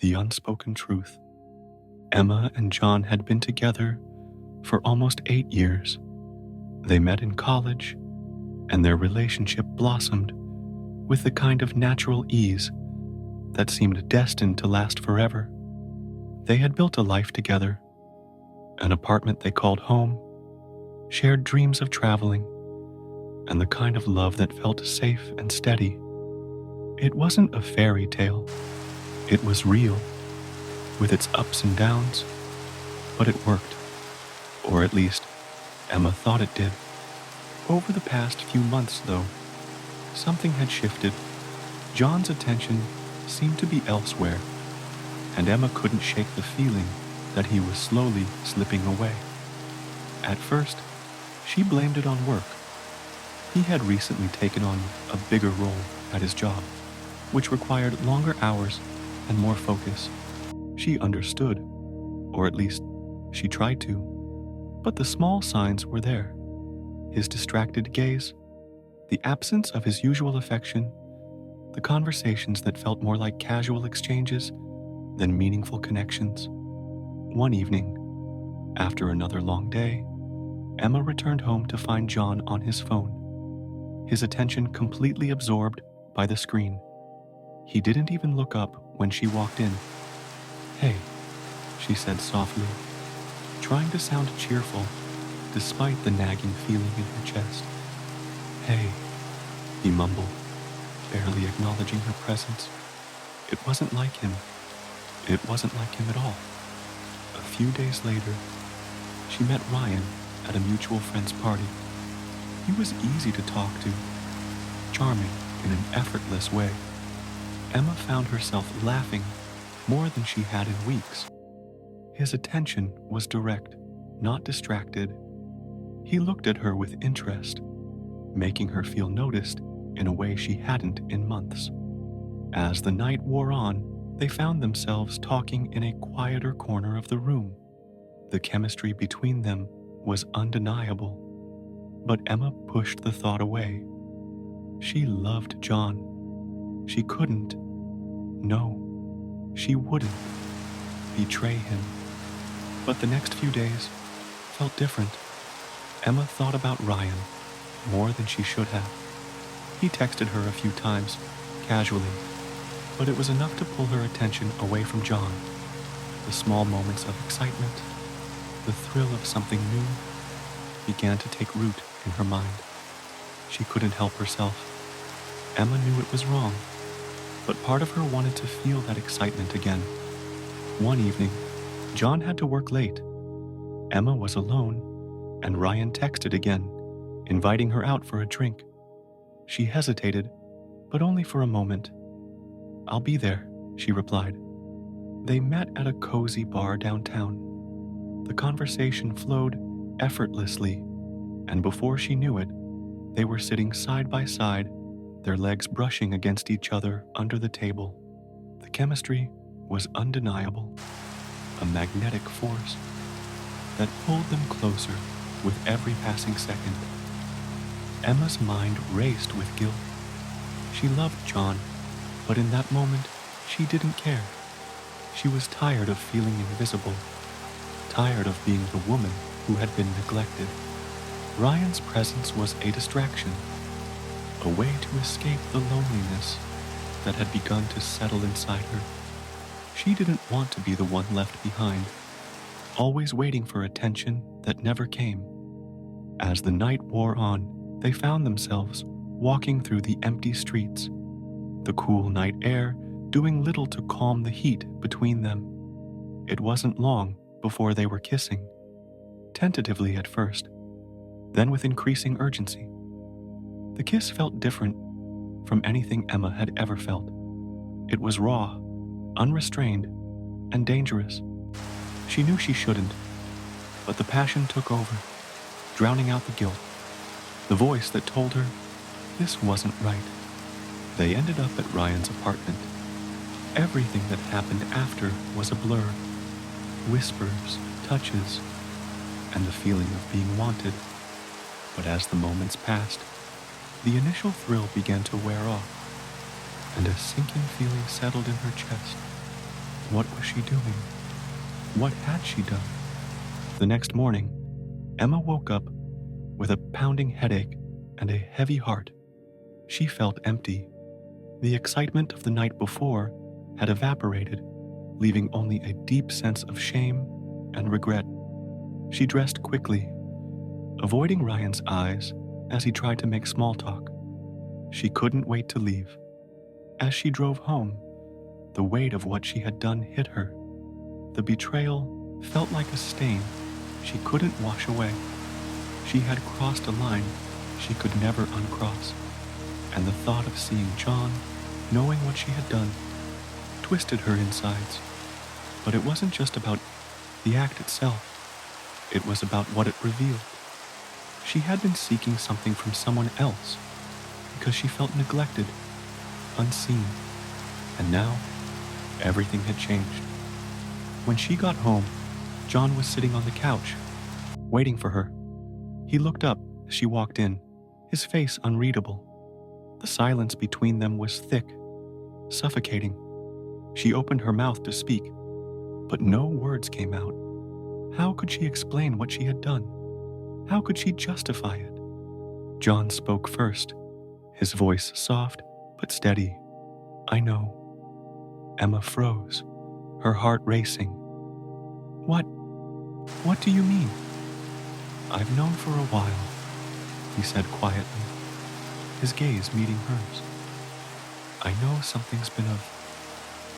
The unspoken truth. Emma and John had been together for almost 8 years. They met in college, and their relationship blossomed with the kind of natural ease that seemed destined to last forever. They had built a life together, an apartment they called home, shared dreams of traveling, and the kind of love that felt safe and steady. It wasn't a fairy tale. It was real, with its ups and downs, but it worked. Or at least, Emma thought it did. Over the past few months, though, something had shifted. John's attention seemed to be elsewhere, and Emma couldn't shake the feeling that he was slowly slipping away. At first, she blamed it on work. He had recently taken on a bigger role at his job, which required longer hours and more focus. She understood, or at least she tried to, but the small signs were there. His distracted gaze, the absence of his usual affection, the conversations that felt more like casual exchanges than meaningful connections. One evening, after another long day, Emma returned home to find John on his phone, his attention completely absorbed by the screen. He didn't even look up when she walked in. "Hey," she said softly, trying to sound cheerful despite the nagging feeling in her chest. "Hey," he mumbled, barely acknowledging her presence. It wasn't like him. It wasn't like him at all. A few days later, she met Ryan at a mutual friend's party. He was easy to talk to, charming in an effortless way. Emma found herself laughing more than she had in weeks. His attention was direct, not distracted. He looked at her with interest, making her feel noticed in a way she hadn't in months. As the night wore on, they found themselves talking in a quieter corner of the room. The chemistry between them was undeniable, but Emma pushed the thought away. She loved John. She couldn't, no, she wouldn't betray him. But the next few days felt different. Emma thought about Ryan more than she should have. He texted her a few times, casually, but it was enough to pull her attention away from John. The small moments of excitement, the thrill of something new, began to take root in her mind. She couldn't help herself. Emma knew it was wrong, but part of her wanted to feel that excitement again. One evening, John had to work late. Emma was alone, and Ryan texted again, inviting her out for a drink. She hesitated, but only for a moment. "I'll be there," she replied. They met at a cozy bar downtown. The conversation flowed effortlessly, and before she knew it, they were sitting side by side, their legs brushing against each other under the table. The chemistry was undeniable, a magnetic force that pulled them closer with every passing second. Emma's mind raced with guilt. She loved John, but in that moment, she didn't care. She was tired of feeling invisible, tired of being the woman who had been neglected. Ryan's presence was a distraction, a way to escape the loneliness that had begun to settle inside her. She didn't want to be the one left behind, always waiting for attention that never came. As the night wore on, they found themselves walking through the empty streets, the cool night air doing little to calm the heat between them. It wasn't long before they were kissing, tentatively at first, then with increasing urgency. The kiss felt different from anything Emma had ever felt. It was raw, unrestrained, and dangerous. She knew she shouldn't, but the passion took over, drowning out the guilt, the voice that told her this wasn't right. They ended up at Ryan's apartment. Everything that happened after was a blur. Whispers, touches, and the feeling of being wanted. But as the moments passed, the initial thrill began to wear off, and a sinking feeling settled in her chest. What was she doing? What had she done? The next morning, Emma woke up with a pounding headache and a heavy heart. She felt empty. The excitement of the night before had evaporated, leaving only a deep sense of shame and regret. She dressed quickly, avoiding Ryan's eyes as he tried to make small talk. She couldn't wait to leave. As she drove home, the weight of what she had done hit her. The betrayal felt like a stain she couldn't wash away. She had crossed a line she could never uncross, and the thought of seeing John, knowing what she had done, twisted her insides. But it wasn't just about the act itself. It was about what it revealed. She had been seeking something from someone else because she felt neglected, unseen, and now everything had changed. When she got home, John was sitting on the couch, waiting for her. He looked up as she walked in, his face unreadable. The silence between them was thick, suffocating. She opened her mouth to speak, but no words came out. How could she explain what she had done? How could she justify it? John spoke first, his voice soft but steady. "I know." Emma froze, her heart racing. What do you mean?" "I've known for a while," he said quietly, his gaze meeting hers. "I know something's been of